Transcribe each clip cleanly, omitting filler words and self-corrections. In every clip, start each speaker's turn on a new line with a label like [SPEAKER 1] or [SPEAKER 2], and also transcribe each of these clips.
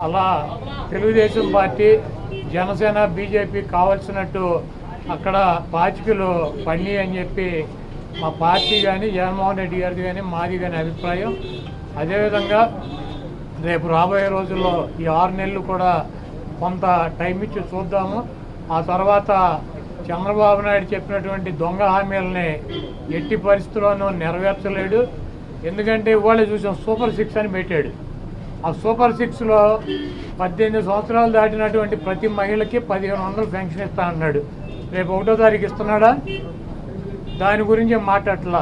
[SPEAKER 1] అలా Telugu Desam party Janasena BJP కావాల్సినట్టు అక్కడ పాచికలు పని అని చెప్పి మా పార్టీ కానీ జగన్మోహన్ రెడ్డి గారిది కానీ మాది కానీ అభిప్రాయం. అదేవిధంగా రేపు రాబోయే రోజుల్లో ఈ 6 నెలలు కూడా కొంత టైం ఇచ్చి చూద్దాము. ఆ తర్వాత చంద్రబాబు నాయుడు చెప్పినటువంటి దొంగ హామీలని ఎట్టి పరిస్థితుల్లోనూ నెరవేర్చలేడు. ఎందుకంటే ఇవాళ చూసాం సూపర్ 6 అని పెట్టాడు. ఆ సూపర్ 6లో 18 సంవత్సరాలు దాటినటువంటి ప్రతి మహిళకి 1500 పెన్షన్ ఇస్తా అన్నాడు. రేపు 1వ తారీఖు ఇస్తున్నాడా? దాని గురించి మాట్లాడట్లా.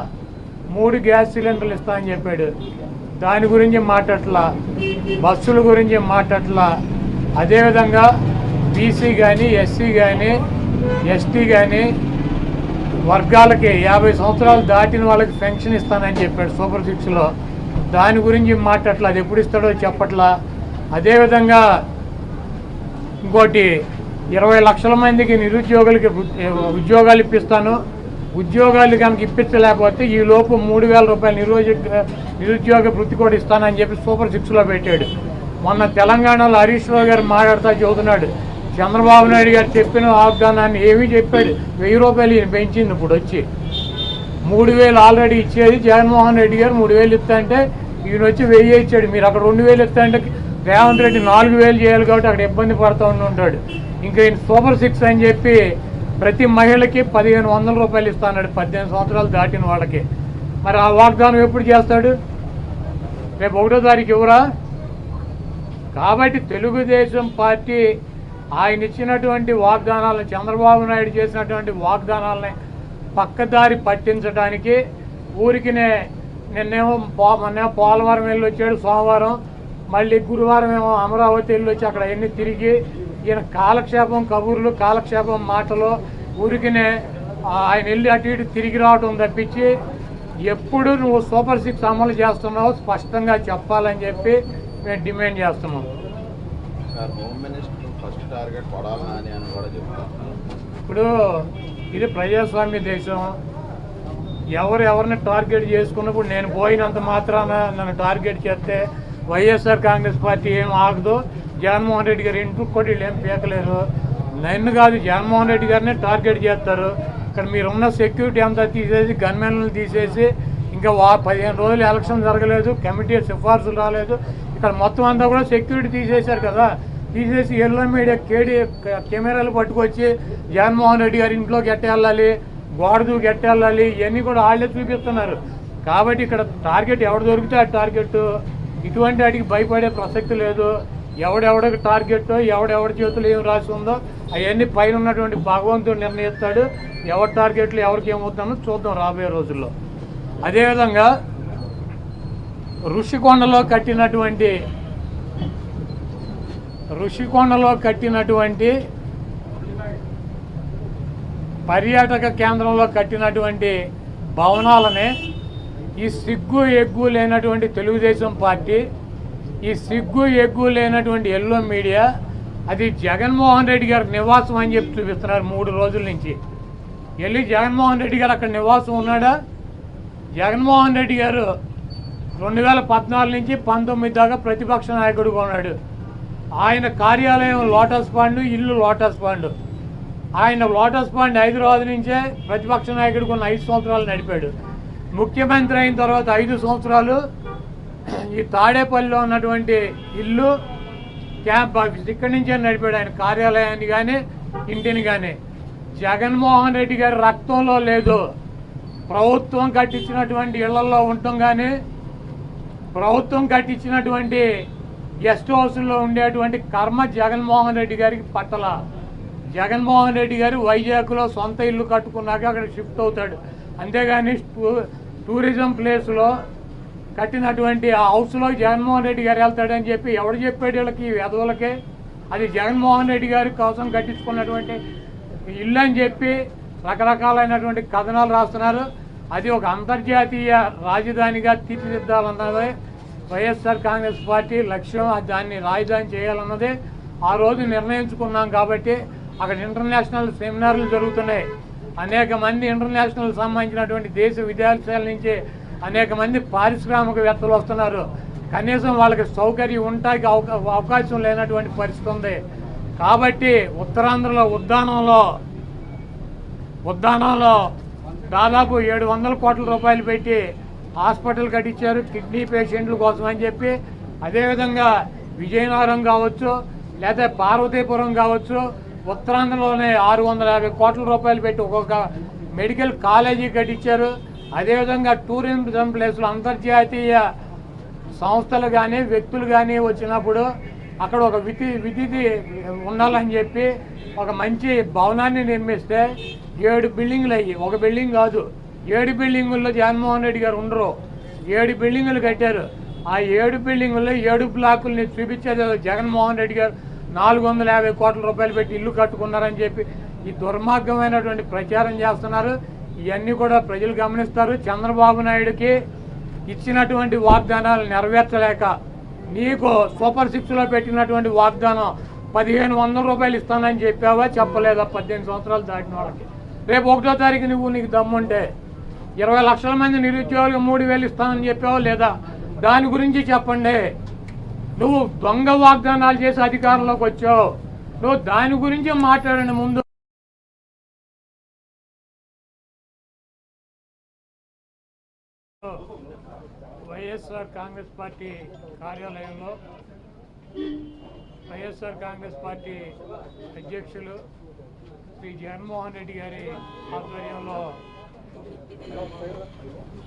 [SPEAKER 1] 3 గ్యాస్ సిలిండర్లు ఇస్తా అని చెప్పాడు. దాని గురించి మాట్లాడట్లా. బస్సుల గురించి మాట్లాడట్లా. అదేవిధంగా బీసీ కానీ ఎస్సీ కానీ ఎస్టీ కానీ వర్గాలకి 50 సంవత్సరాలు దాటిన వాళ్ళకి పెన్షన్ ఇస్తానని చెప్పాడు సూపర్ 6లో. దాని గురించి మాట్లాడట్లా. అది ఎప్పుడు ఇస్తాడో చెప్పట్లా. అదేవిధంగా ఇంకోటి 20 లక్షల మందికి నిరుద్యోగులకి ఉద్యోగాలు ఇప్పిస్తాను. ఉద్యోగాలు కనుక ఇప్పించలేకపోతే ఈ లోపు 3000 రూపాయలు నిరుద్యోగ వృత్తి కూడా ఇస్తానని చెప్పి సూపర్ 6లో పెట్టాడు. మొన్న తెలంగాణలో హరీష్ రావు గారు మాట్లాడుతూ చెబుతున్నాడు చంద్రబాబు నాయుడు గారు చెప్పిన వాగ్దానాన్ని ఏమీ చెప్పాడు. 1000 రూపాయలు ఈయన పెంచింది. ఇప్పుడు వచ్చి 3000 ఆల్రెడీ ఇచ్చేది జగన్మోహన్ రెడ్డి గారు 3000 ఇస్తా అంటే ఈయన వచ్చి 1000 ఇచ్చాడు. మీరు అక్కడ 2000 ఇస్తా అంటే రేవంత్ రెడ్డి 4000 చేయాలి కాబట్టి అక్కడ ఇబ్బంది పడుతూ ఉంటాడు. ఇంకా ఈయన సూపర్ 6 అని చెప్పి ప్రతి మహిళకి 1500 రూపాయలు ఇస్తా అన్నాడు 18 సంవత్సరాలు దాటిన వాళ్ళకి. మరి ఆ వాగ్దానం ఎప్పుడు చేస్తాడు? రేపు 1వ తారీఖు ఇవ్వరా? కాబట్టి తెలుగుదేశం పార్టీ ఆయన ఇచ్చినటువంటి వాగ్దానాలను చంద్రబాబు నాయుడు చేసినటువంటి వాగ్దానాలని పక్కదారి పట్టించడానికి ఊరికినే నిన్నేమో పోలవరం వెళ్ళి వచ్చాడు సోమవారం, మళ్ళీ గురువారం ఏమో అమరావతి వెళ్ళి వచ్చి అక్కడ ఎన్ని తిరిగి ఈయన కాలక్షేపం కబుర్లు కాలక్షేపం మాటలు ఊరికినే ఆయన వెళ్ళి అటు ఇటు తిరిగి రావడం తప్పించి ఎప్పుడు నువ్వు సూపర్ 6 అమలు చేస్తున్నావు స్పష్టంగా చెప్పాలని చెప్పి మేము డిమాండ్ చేస్తున్నాం. ఇప్పుడు ఇది ప్రజాస్వామ్య దేశం. ఎవరిని టార్గెట్ చేసుకున్నప్పుడు నేను పోయినంత మాత్రాన నన్ను టార్గెట్ చేస్తే వైఎస్ఆర్ కాంగ్రెస్ పార్టీ ఏం ఆగదు. జగన్మోహన్ రెడ్డి గారు ఇంటికి కూడా వీళ్ళు ఏం పీకలేరు. నన్ను కాదు జగన్మోహన్ రెడ్డి గారినే టార్గెట్ చేస్తారు. ఇక్కడ మీరున్న సెక్యూరిటీ అంతా తీసేసి గన్మెన్లను తీసేసి ఇంకా 15 రోజులు ఎలక్షన్ జరగలేదు, కమిటీ సిఫార్సులు రాలేదు. ఇక్కడ మొత్తం అంతా కూడా సెక్యూరిటీ తీసేశారు కదా. తీసేసి ఎల్లో మీడియా కెమెరాలు పట్టుకొచ్చి జగన్మోహన్ రెడ్డి గారి ఇంట్లోకి ఎట్టెళ్ళాలి, గోడ దూకి ఎట్టెళ్ళాలి, ఇవన్నీ కూడా వాళ్ళే చూపిస్తున్నారు. కాబట్టి ఇక్కడ టార్గెట్ ఎవడు దొరికితే ఆ టార్గెట్. ఇటువంటి వాటికి భయపడే ప్రసక్తి లేదు. ఎవడెవడికి టార్గెట్ ఎవడెవడి చేతులు ఏం రాసి ఉందో అవన్నీ పైన ఉన్నటువంటి భగవంతుడు నిర్ణయిస్తాడు. ఎవరి టార్గెట్లు ఎవరికి ఏమవుతుందో చూద్దాం రాబోయే రోజుల్లో. అదేవిధంగా ఋషికొండలో కట్టినటువంటి పర్యాటక కేంద్రంలో కట్టినటువంటి భవనాలనే ఈ సిగ్గు ఎగ్గు లేనటువంటి తెలుగుదేశం పార్టీ, ఈ సిగ్గు ఎగ్గు లేనటువంటి ఎల్లో మీడియా అది జగన్మోహన్ రెడ్డి గారి నివాసం అని చెప్పి చూపిస్తున్నారు 3 రోజుల నుంచి. వెళ్ళి జగన్మోహన్ రెడ్డి గారు అక్కడ నివాసం ఉన్నాడా? జగన్మోహన్ రెడ్డి గారు 2014 నుంచి 19 దాకా ప్రతిపక్ష నాయకుడిగా ఉన్నాడు. ఆయన కార్యాలయం లోటస్ పాండ్, ఇల్లు లోటస్ పాండ్. ఆయన లోటస్ పాండ్ హైదరాబాద్ నుంచే ప్రతిపక్ష నాయకుడికి ఉన్న 5 సంవత్సరాలు నడిపాడు. ముఖ్యమంత్రి అయిన తర్వాత 5 సంవత్సరాలు ఈ తాడేపల్లిలో ఉన్నటువంటి ఇల్లు క్యాంప్ ఆఫీస్ ఇక్కడి నుంచే నడిపాడు ఆయన కార్యాలయాన్ని కానీ ఇంటిని కానీ. జగన్మోహన్ రెడ్డి గారి రక్తంలో లేదు. ప్రభుత్వం కట్టించినటువంటి ఇళ్లలో ఉండటం కానీ ప్రభుత్వం కట్టించినటువంటి గెస్ట్ హౌస్లో ఉండేటువంటి కర్మ జగన్మోహన్ రెడ్డి గారికి పట్టల. జగన్మోహన్ రెడ్డి గారు వైజాగ్లో సొంత ఇల్లు కట్టుకున్నాక అక్కడ షిఫ్ట్ అవుతాడు. అంతేగాని టూరిజం ప్లేస్లో కట్టినటువంటి ఆ హౌస్లో జగన్మోహన్ రెడ్డి గారు వెళ్తాడని చెప్పి ఎవడు చెప్పాడు వీళ్ళకి వెధవులకే? అది జగన్మోహన్ రెడ్డి గారి కోసం కట్టించుకున్నటువంటి ఇల్లు అని చెప్పి రకరకాలైనటువంటి కథనాలు రాస్తున్నారు. అది ఒక అంతర్జాతీయ రాజధానిగా తీర్చిదిద్దాలన్నదే వైఎస్ఆర్ కాంగ్రెస్ పార్టీ లక్ష్యం. దాన్ని రాజధాని చేయాలన్నదే ఆ రోజు నిర్ణయించుకున్నాం. కాబట్టి అక్కడ ఇంటర్నేషనల్ సెమినార్లు జరుగుతున్నాయి. అనేక మంది ఇంటర్నేషనల్ సంబంధించినటువంటి దేశ విదేశాల నుంచి అనేక మంది పారిశ్రామికవేత్తలు వస్తున్నారు. కనీసం వాళ్ళకి సౌకర్యం ఉండటానికి అవకాశం లేనటువంటి పరిస్థితి ఉంది. కాబట్టి ఉత్తరాంధ్రలో ఉద్దానంలో దాదాపు 700 కోట్ల రూపాయలు పెట్టి హాస్పిటల్ కట్టించారు కిడ్నీ పేషెంట్ల కోసం అని చెప్పి. అదేవిధంగా విజయనగరం కావచ్చు లేదా పార్వతీపురం కావచ్చు, ఉత్తరాంధ్రలోనే 650 కోట్ల రూపాయలు పెట్టి ఒక్కొక్క మెడికల్ కాలేజీ కట్టించారు. అదేవిధంగా టూరిజం ప్లేస్లు అంతర్జాతీయ సంస్థలు కానీ వ్యక్తులు కానీ వచ్చినప్పుడు అక్కడ ఒక విధి ఉండాలని చెప్పి ఒక మంచి భవనాన్ని నిర్మిస్తే 7 బిల్డింగులు అయ్యి, ఒక బిల్డింగ్ కాదు 7 బిల్డింగుల్లో జగన్మోహన్ రెడ్డి గారు ఉండరు. 7 బిల్డింగులు కట్టారు. ఆ 7 బిల్డింగుల్లో 7 బ్లాకుల్ని చూపించేది జగన్మోహన్ రెడ్డి గారు 450 కోట్ల రూపాయలు పెట్టి ఇల్లు కట్టుకున్నారని చెప్పి ఈ దుర్మార్గమైనటువంటి ప్రచారం చేస్తున్నారు. ఇవన్నీ కూడా ప్రజలు గమనిస్తారు. చంద్రబాబు నాయుడుకి ఇచ్చినటువంటి వాగ్దానాలు నెరవేర్చలేక నీకు సూపర్ 6లో పెట్టినటువంటి వాగ్దానం 1500 రూపాయలు ఇస్తానని చెప్పావా, చెప్పలేదా? 18 సంవత్సరాలు దాటిన వాళ్ళకి రేపు 1వ తారీఖు నీకు దమ్ముంటే 20 లక్షల మంది నిరుద్యోగులకు 3000 ఇస్తానని చెప్పావా లేదా? దాని గురించి చెప్పండి. నువ్వు దొంగ వాగ్దానాలు చేసి అధికారంలోకి వచ్చావు. నువ్వు దాని గురించి మాట్లాడండి ముందు. వైఎస్ఆర్ కాంగ్రెస్ పార్టీ కార్యాలయంలో వైఎస్ఆర్ కాంగ్రెస్ పార్టీ అధ్యక్షులు శ్రీ జగన్మోహన్ రెడ్డి గారి ఆధ్వర్యంలో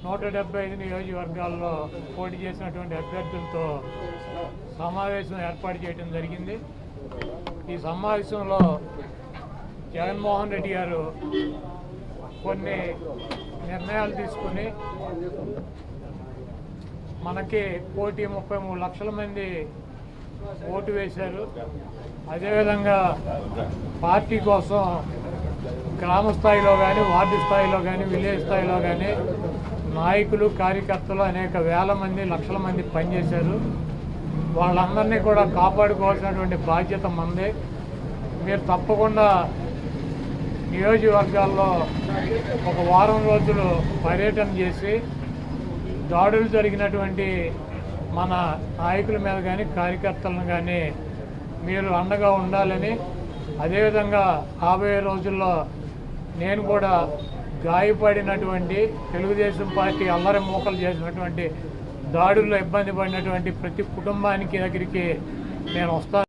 [SPEAKER 1] 175 నియోజకవర్గాల్లో పోటీ చేసినటువంటి అభ్యర్థులతో సమావేశం ఏర్పాటు చేయడం జరిగింది. ఈ సమావేశంలో జగన్మోహన్ రెడ్డి గారు కొన్ని నిర్ణయాలు తీసుకుని మనకి 1,33 లక్షల మంది ఓటు వేశారు. అదేవిధంగా పార్టీ కోసం గ్రామ స్థాయిలో కానీ, వార్డు స్థాయిలో కానీ, విలేజ్ స్థాయిలో కానీ నాయకులు, కార్యకర్తలు అనేక వేల మంది, లక్షల మంది పనిచేశారు. వాళ్ళందరినీ కూడా కాపాడుకోవాల్సినటువంటి బాధ్యత మనదే. మీరు తప్పకుండా నియోజకవర్గాల్లో ఒక వారం రోజులు పర్యటన చేసి దాడులు జరిగినటువంటి మన నాయకుల మీద కానీ, కార్యకర్తలను కానీ మీరు అండగా ఉండాలని, అదేవిధంగా రాబోయే రోజుల్లో నేను కూడా గాయపడినటువంటి తెలుగుదేశం పార్టీ అల్లరి మూకలు చేసినటువంటి దాడుల్లో ఇబ్బంది పడినటువంటి ప్రతి కుటుంబానికి దగ్గరికి నేను వస్తాను.